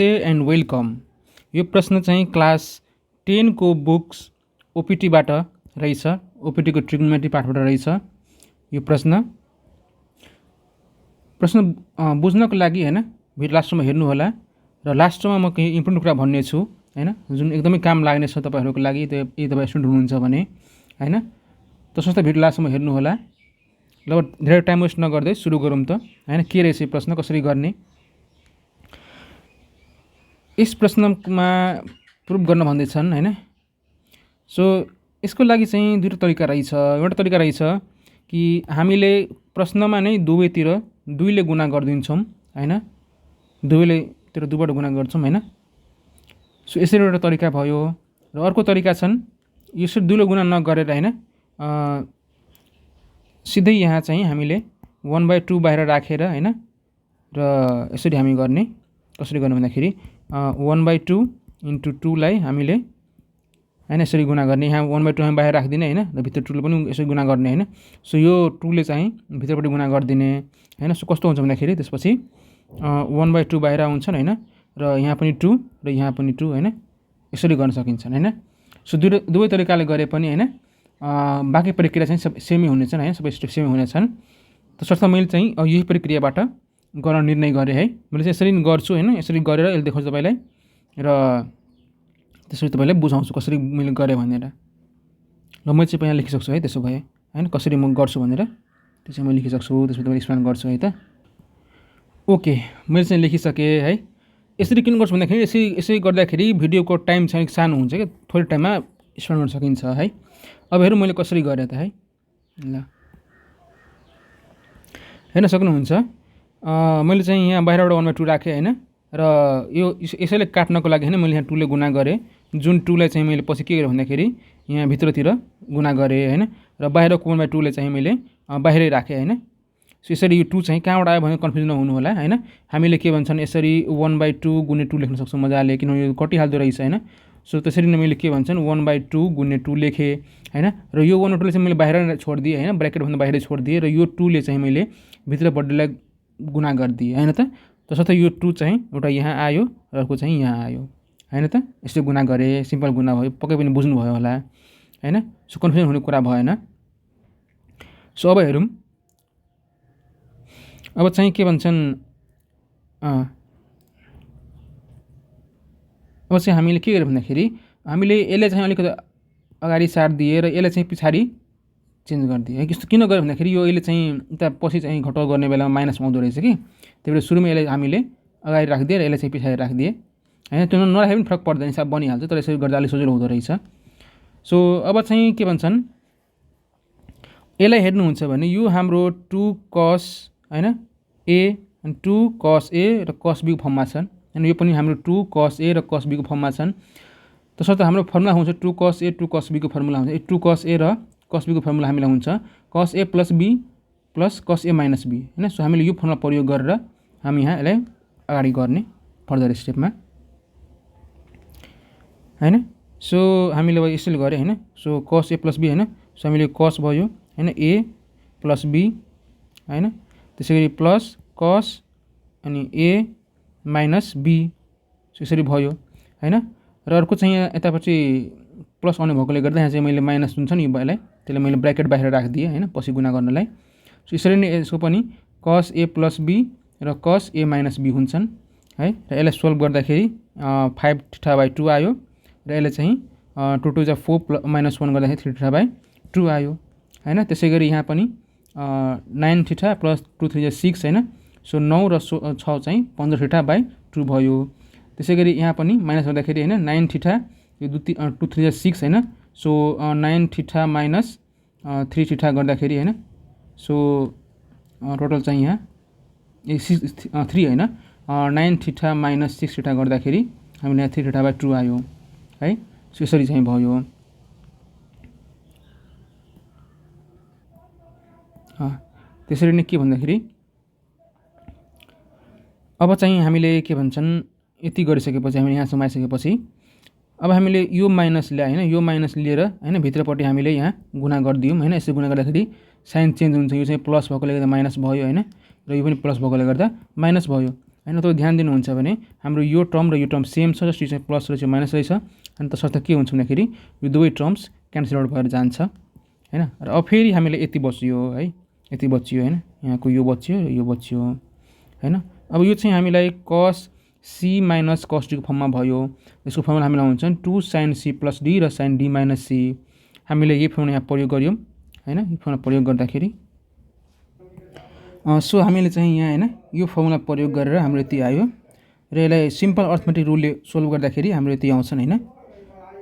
And welcome. यो प्रश्न चाहिँ क्लास 10 को बुक्स ओपिटीबाट रहेछ, ओपिटीको ट्रिगोनोमेट्री पाठबाट रहेछ। यो प्रश्न बुझ्नको लागि हैन भिडियो लास्टमा हेर्नु होला र लास्टमा म केही इम्पोर्टेन्ट कुरा भन्ने छु हैन, जुन एकदमै काम लाग्ने छ तपाईहरुको लागि। यदि तपाई स्टुडेन्ट हुनुहुन्छ भने हैन, त्यसर्थ भिडियो लास्टमा हेर्नु होला। ल धेरै टाइम वेस्ट नगर्दै सुरु गरौँ त हैन। के रहेछ यो प्रश्न, कसरी गर्ने? यस प्रश्नमा प्रुफ गर्न भन्दैछन् हैन। सो यसको लागि चाहिँ दुईटा तरिका रहेछ। एउटा तरिका रहेछ कि हामीले प्रश्नमा नै दुवैतिर 2 ले गुणा गरिदिन्छौँ हैन, दुवैतिर 2 बाट गुणा गर्छौँ हैन। सो यसरी एउटा तरिका भयो। र अर्को तरिका छन् यसरी 2 ले गुणा नगरेर हैन, सिधै यहाँ चाहिँ हामीले 1/2 बाहिर राखेर हैन, र यसरी हामी गर्ने। कसरी गर्ने भन्दाखेरि 1/2 * 2 लाई हामीले हैन यसरी गुणा गर्ने। यहाँ 1/2 हामी बाहिर राखिदिने हैन, र भित्र 2 ले पनि यसरी गुणा गर्ने हैन। सो यो 2 ले चाहिँ भित्रपट्टि गुणा गरिदिने हैन। सो कस्तो हुन्छ भन्दाखेरि त्यसपछि 1/2 बाहिर आउँछन् हैन, र यहाँ पनि 2 र यहाँ पनि 2 हैन, यसरी गर्न सकिन्छ हैन। सो दुवै तरिकाले गरे पनि हैन, बाँकी प्रक्रिया चाहिँ सेमै हुनेछन् हैन, सबै स्टेप सेमै हुनेछन्। त्यसर्थ मैले चाहिँ यही प्रक्रियाबाट गर्न निर्णय गरेँ है। मैले चाहिँ यसरी गर्छु हैन, यसरी गरेर यसले देखाउँछु तपाईलाई, र त्यसरी तपाईलाई बुझाउँछु कसरी मैले गरेँ भनेर। ल म चाहिँ यहाँ लेखिसक्छु है, त्यसो भए हैन, कसरी म गर्छु भनेर त्यो चाहिँ म लेखिसक्छु। त्यसपछि तपाईलाई एक्सप्लेन गर्छु है त। ओके, मैले चाहिँ लेखिसकेँ है। यसरी किन गर्छु भन्दाखेरि यसरी गर्दाखेरि भिडियोको टाइम चाहिँ अलिक सानो हुन्छ क्या, थोरै टाइममा एक्सप्लेन गर्न सकिन्छ है। अब हेरौँ मैले कसरी गरेँ त है। ल हेर्न सक्नुहुन्छ, मैले चाहिँ यहाँ बाहिरबाट 1/2 राखेँ हैन, र यो यसैले काट्नको लागि हैन मैले यहाँ 2 ले गुणा गरेँ। जुन 2 लाई चाहिँ मैले पछि के गरेँ भन्दाखेरि यहाँ भित्रतिर गुणा गरेँ हैन, र बाहिरको 1/2 ले चाहिँ मैले बाहिरै राखेँ हैन। सो यसरी यो 2 चाहिँ कहाँबाट आयो भनेर कन्फ्युज नहुनु होला हैन। हामीले के भन्छन् यसरी 1/2 * 2 लेख्न सक्छौँ मजाले, किनभने यो कटिहाल्दो रहेछ हैन। सो त्यसरी नै मैले के भन्छन् 1/2 * 2 लेखेँ हैन, र यो 1/2 ले चाहिँ मैले बाहिर छोडिदिएँ हैन, ब्र्याकेटभन्दा बाहिर छोडिदिएँ, र यो 2 ले चाहिँ मैले भित्रपट्टिलाई गुणा गरिदिएँ हैन त। त्यसर्थ यो 2 चाहिँ एउटा यहाँ आयो र अर्को चाहिँ यहाँ आयो हैन त। यसरी गुणा गरेँ, सिम्पल गुणा भयो, पक्कै पनि बुझ्नुभयो होला हैन। सो कन्फ्युजन हुने कुरा भएन। सो अब हेरौँ, अब चाहिँ के भन्छन्, अब चाहिँ हामीले के गर्यो भन्दाखेरि हामीले यसले चाहिँ अलिकति अगाडि सार्दिए र यसलाई चाहिँ पछाडि चेन्ज गरिदिए है। यस्तो किन गर्यो भन्दाखेरि यो यसले चाहिँ उता पछि चाहिँ घटाउ गर्ने बेलामा माइनस आउँदो रहेछ कि, त्यही भएर सुरुमा यसलाई हामीले अगाडि राखिदिए र यसलाई चाहिँ पछाडि राखिदिए हैन। त्यो नराखे पनि फरक पर्दैन, हिसाब बनिहाल्छ, तर यसरी गर्दा अलिक सजिलो हुँदो रहेछ। सो अब चाहिँ के भन्छन्, यसलाई हेर्नुहुन्छ भने यो हाम्रो 2 cos हैन a अनि 2 cos a र cos b को फर्ममा छन्, अनि यो पनि हाम्रो 2 cos a र cos b को फर्ममा छन्। त्यसर्थ हाम्रो फर्मुला हुन्छ 2 cos a 2 cos b को फर्मुला हुन्छ। 2 cos a र cos b को फर्मुला हामीलाई हुन्छ cos a + b + cos a - b हैन। सो हामीले यो फर्मुला प्रयोग गरेर हामी यहाँ यसलाई अगाडि गर्ने फर्दर स्टेपमा हैन। सो हामीले अब यसरी गरे हैन। सो cos a + b हैन, सो हामीले cos भयो हैन, a + b हैन, त्यसैगरी प्लस cos अनि a - b, सो यसरी भयो हैन। र अर्को चाहिँ यतापट्टि प्लस आउने भएकोले गर्दा यहाँ चाहिँ मैले माइनस जुन छ नि यसलाई, त्यसलाई मैले ब्र्याकेट बाहिर राखिदिएँ हैन, पछि गुणा गर्नलाई। सो यसरी नै यसको पनि cos a + b र cos a - b हुन्छन् है। र यसलाई सोल्भ गर्दाखेरि 5θ/2 आयो, र यसले चाहिँ 2 2 = 4 - 1 गर्दाखेरि 3θ/2 आयो हैन। त्यसैगरी यहाँ पनि 9θ + 2 3 = 6 हैन। सो 9 र 6 चाहिँ 15θ/2 भयो। त्यसैगरी यहाँ पनि माइनस गर्दाखेरि हैन 9θ, यो 2 3 = 6 हैन। सो 9θ - 3θ गर्दाखेरि हैन, सो टोटल चाहिँ यहाँ 3 हैन, 9θ - 6θ गर्दाखेरि हामीले यहाँ 3θ/2 आयो है। सो यसरी चाहिँ भयो। त्यसरी नै के भन्दाखेरि अब चाहिँ हामीले के भन्छन्, यति गरिसकेपछि हामीले यहाँसम्म आइसकेपछि अब हामीले यो माइनस ल्याए हैन, यो माइनस लिएर हैन भित्रपट्टि हामीले यहाँ गुणा गरिदियौँ हैन। यसरी गुणा गर्दाखेरि साइन चेन्ज हुन्छ, यो चाहिँ प्लस भएकोले गर्दा माइनस भयो हैन, र यो पनि प्लस भएकोले गर्दा माइनस भयो। हैन। तपाईँ ध्यान दिनुहुन्छ भने हाम्रो यो टर्म र यो टर्म सेम छ, जस्ट यो चाहिँ प्लस रहेछ माइनस रहेछ। अनि तसर्थ के हुन्छ भन्दाखेरि यो दुवै टर्म्स क्यान्सल आउट भएर जान्छ हैन। र अब फेरि हामीले यति बच्यो है, यति बच्यो हैन, यहाँको यो बच्यो र यो बच्यो हैन। अब यो चाहिँ हामीलाई cos c minus cos d को फर्ममा भयो। यसको फर्मुला हामीलाई हुन्छ 2 sin c प्लस d र sin d माइनस c। हामीले यही फर्मुला यहाँ प्रयोग गर्यौँ हैन। यो फर्मुला प्रयोग गर्दाखेरि सो हामीले चाहिँ यहाँ हैन यो फर्मुला प्रयोग गरेर हाम्रो यति आयो र यसलाई सिम्पल अर्थमेटिक रुलले सोल्भ गर्दाखेरि हाम्रो यति आउँछन् हैन।